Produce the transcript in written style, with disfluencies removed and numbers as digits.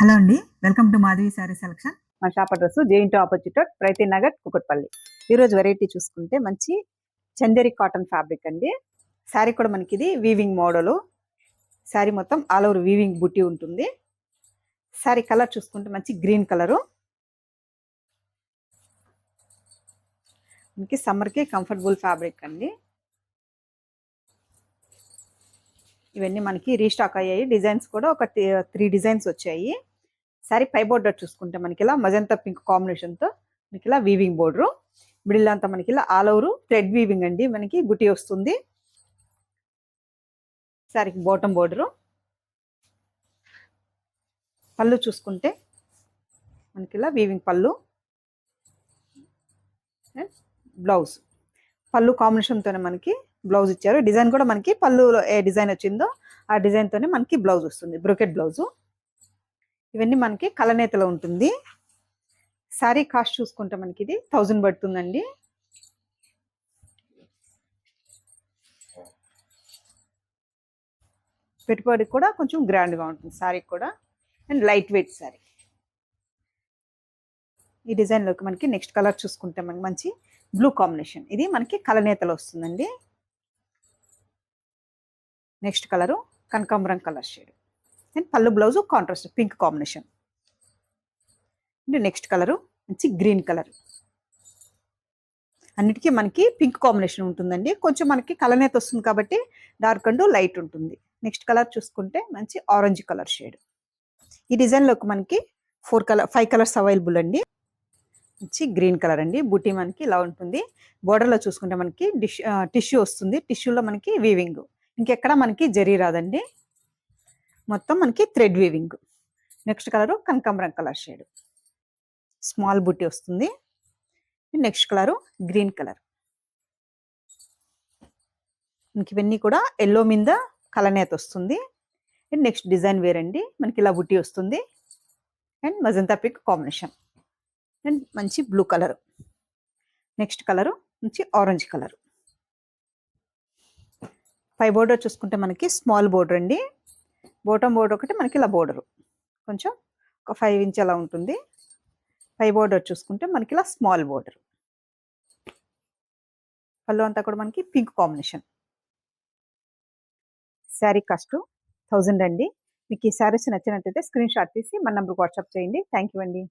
Hello అండి. Welcome to Madhavi sari selection. మా shop address JNT opposite Pragathi Nagar Kukatpally. ఈరోజు వెరైటీ చూసుకుంటే మంచి చందేరి కాటన్ ఫ్యాబ్రిక్ అండి. శారీ కూడా మనకి ఇది వీవింగ్ మోడలు. శారీ మొత్తం ఆల్ ఓవర్ వీవింగ్ బుట్టి ఉంటుంది. శారీ కలర్ చూసుకుంటే మంచి గ్రీన్ కలరు. మనకి సమ్మర్కి కంఫర్టబుల్ ఫ్యాబ్రిక్ అండి. ఇవన్నీ మనకి రీస్టాక్ అయ్యాయి. డిజైన్స్ కూడా ఒక 3 డిజైన్స్ వచ్చాయి. శారీ పై బోర్డర్ చూసుకుంటే మనకి ఇలా మజంతా పింక్ కాంబినేషన్తో మనకి ఇలా వీవింగ్ బోర్డరు. మిడిల్ అంతా మనకి ఇలా ఆల్ ఓవర్ థ్రెడ్ వీవింగ్ అండి. మనకి బుటీ వస్తుంది. శారీకి బాటమ్ బోర్డరు. పళ్ళు చూసుకుంటే మనకి ఇలా వీవింగ్ పళ్ళు, బ్లౌజ్. పళ్ళు కాంబినేషన్తోనే మనకి బ్లౌజ్ ఇచ్చారు. డిజైన్ కూడా మనకి పళ్ళులో ఏ డిజైన్ వచ్చిందో ఆ డిజైన్తోనే మనకి బ్లౌజ్ వస్తుంది, బ్రోకెట్ బ్లౌజు. ఇవన్నీ మనకి కలనేతలో ఉంటుంది. శారీ కాస్ట్ చూసుకుంటే మనకి ఇది 1000 పడుతుందండి. పెట్టుబడి కూడా కొంచెం గ్రాండ్గా ఉంటుంది శారీ కూడా, అండ్ లైట్ వెయిట్ శారీ. ఈ డిజైన్లోకి మనకి నెక్స్ట్ కలర్ చూసుకుంటే మనకి మంచి బ్లూ కాంబినేషన్. ఇది మనకి కలనేతలో వస్తుందండి. నెక్స్ట్ కలరు కనకాంబరం కలర్ షేడ్, అండ్ పళ్ళు blouse contrast pink combination. Next colour మంచి గ్రీన్ కలర్. అన్నిటికీ మనకి పింక్ కాంబినేషన్ ఉంటుందండి. కొంచెం మనకి కలనేత వస్తుంది కాబట్టి డార్క్ అండ్ లైట్ ఉంటుంది. నెక్స్ట్ కలర్ చూసుకుంటే మంచి ఆరెంజ్ కలర్ షేడ్. ఈ డిజైన్లోకి మనకి 5 కలర్స్ అవైలబుల్ అండి. మంచి గ్రీన్ కలర్ అండి. బుటీ మనకి ఇలా ఉంటుంది. బోర్డర్లో చూసుకుంటే మనకి టిష్యూ వస్తుంది. టిష్యూలో మనకి వీవింగ్, ఇంకెక్కడ మనకి జరీ రాదండి. మొత్తం మనకి థ్రెడ్ వీవింగ్. నెక్స్ట్ కలరు కనకాంబరం కలర్ షేడ్, స్మాల్ బుట్టి వస్తుంది. Next colour green colour. మనకి ఇవన్నీ కూడా ఎల్లో మీద కలనేత వస్తుంది. అండ్ నెక్స్ట్ డిజైన్ వేరండి. మనకి ఇలా బుట్టి వస్తుంది, and magenta pink combination, and మంచి బ్లూ కలర్. నెక్స్ట్ కలరు మంచి ఆరెంజ్ కలర్. పై బోర్డర్ చూసుకుంటే మనకి స్మాల్ బోర్డర్ అండి. బాటమ్ బోర్డర్ ఒకటి మనకి ఇలా బోర్డరు కొంచెం ఒక 5 ఇంచ్ అలా ఉంటుంది. పై బోర్డర్ చూసుకుంటే మనకి ఇలా స్మాల్ బోర్డర్. పళ్ళు అంతా కూడా మనకి పింక్ కాంబినేషన్. శారీ కాస్ట్ 1000 అండి. మీకు ఈ శారీస్ నచ్చినట్టయితే స్క్రీన్ షాట్ తీసి మన నెంబర్కి వాట్సాప్ చేయండి. థ్యాంక్ యూ అండి.